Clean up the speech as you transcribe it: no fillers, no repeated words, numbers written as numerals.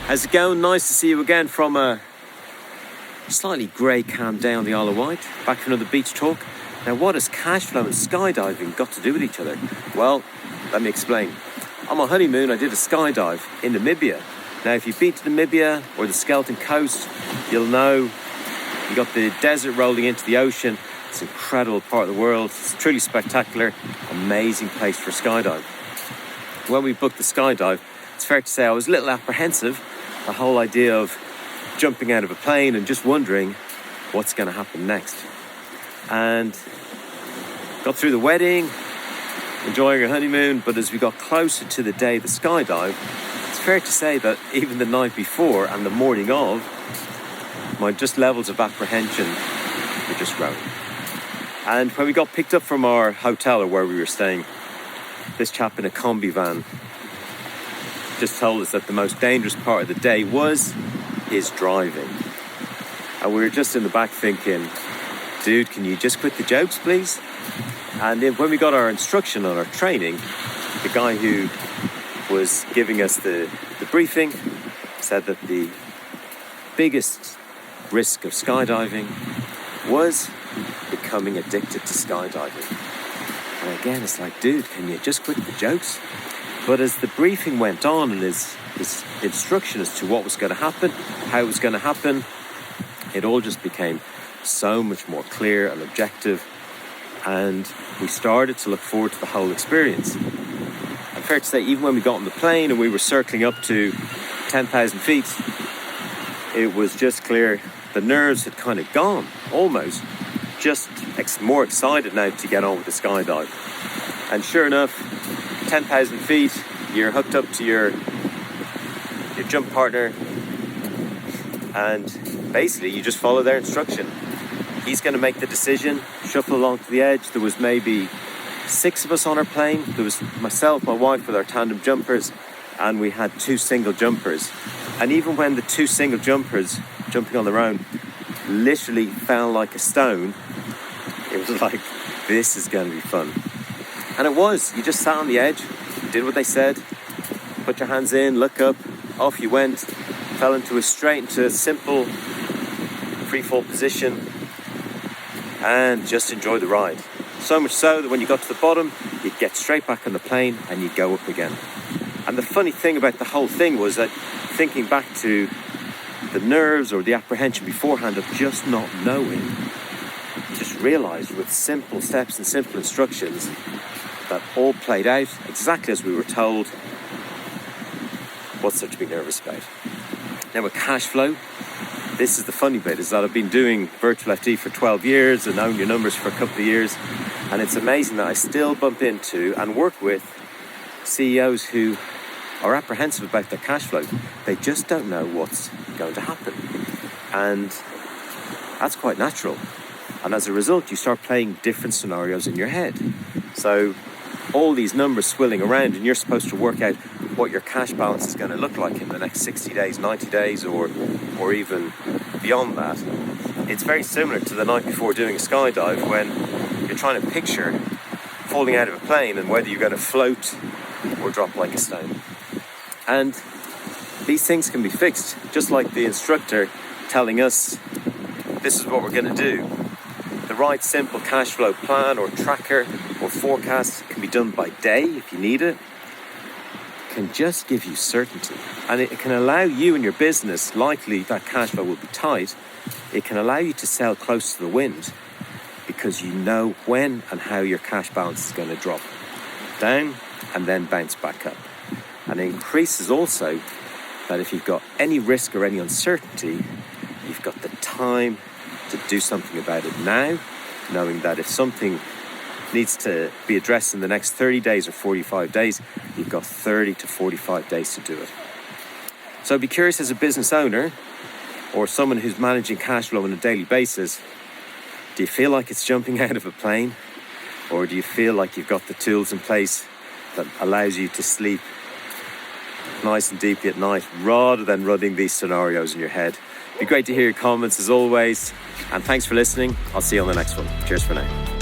How's it going? Nice to see you again from a slightly grey calm day on the Isle of Wight. Back for another beach talk. Now, what has cash flow and skydiving got to do with each other? Well, let me explain. On my honeymoon, I did a skydive in Namibia. Now, if you've been to Namibia or the Skeleton Coast, you'll know you got the desert rolling into the ocean. It's an incredible part of the world. It's truly spectacular, amazing place for a skydive. When we booked the skydive, it's fair to say I was a little apprehensive. The whole idea of jumping out of a plane and just wondering what's going to happen next. And got through the wedding, enjoying our honeymoon, but as we got closer to the day of the skydive, it's fair to say that even the night before and the morning of, my just levels of apprehension were just growing. And when we got picked up from our hotel or where we were staying, this chap in a combi van just told us that the most dangerous part of the day is driving. And we were just in the back thinking, dude, can you just quit the jokes, please? And then when we got our instruction on our training, the guy who was giving us the briefing said that the biggest risk of skydiving was becoming addicted to skydiving. And again, it's like, dude, can you just quit the jokes? But as the briefing went on and his instruction as to what was going to happen, how it was going to happen, it all just became so much more clear and objective. And we started to look forward to the whole experience. And fair to say, even when we got on the plane and we were circling up to 10,000 feet, it was just clear the nerves had kind of gone, almost. Just more excited now to get on with the skydive. And sure enough, 10,000 feet, you're hooked up to your jump partner, and basically you just follow their instruction. He's going to make the decision, shuffle along to the edge. There was maybe 6 of us on our plane. There was myself, my wife with our tandem jumpers, and we had 2 single jumpers. And even when the 2 single jumpers jumping on their own literally fell like a stone, it was like, this is going to be fun. And it was. You just sat on the edge, did what they said, put your hands in, look up, off you went, fell into a simple free fall position, and just enjoy the ride. So much so that when you got to the bottom, you'd get straight back on the plane and you'd go up again. And the funny thing about the whole thing was that, thinking back to the nerves or the apprehension beforehand of just not knowing, you just realised with simple steps and simple instructions that all played out exactly as we were told. What's there to be nervous about? Now with cash flow, this is the funny bit, is that I've been doing virtual FD for 12 years and own your numbers for a couple of years, and it's amazing that I still bump into and work with CEOs who are apprehensive about their cash flow. They just don't know what's going to happen, and that's quite natural. And as a result, you start playing different scenarios in your head. So all these numbers swirling around, and you're supposed to work out what your cash balance is going to look like in the next 60 days, 90 days, or even beyond that. It's very similar to the night before doing a skydive, when you're trying to picture falling out of a plane and whether you're going to float or drop like a stone. And these things can be fixed, just like the instructor telling us this is what we're going to do. The right simple cash flow plan or tracker or forecast can be done by day if you need it. Can just give you certainty, and it can allow you and your business, likely that cash flow will be tight, it can allow you to sell close to the wind because you know when and how your cash balance is going to drop down and then bounce back up. And it increases also that if you've got any risk or any uncertainty, you've got the time to do something about it now, knowing that if something needs to be addressed in the next 30 days or 45 days, you've got 30 to 45 days to do it. So be curious, as a business owner or someone who's managing cash flow on a daily basis, do you feel like it's jumping out of a plane? Or do you feel like you've got the tools in place that allows you to sleep nice and deeply at night rather than running these scenarios in your head? It'd be great to hear your comments as always, and thanks for listening. I'll see you on the next one. Cheers for now.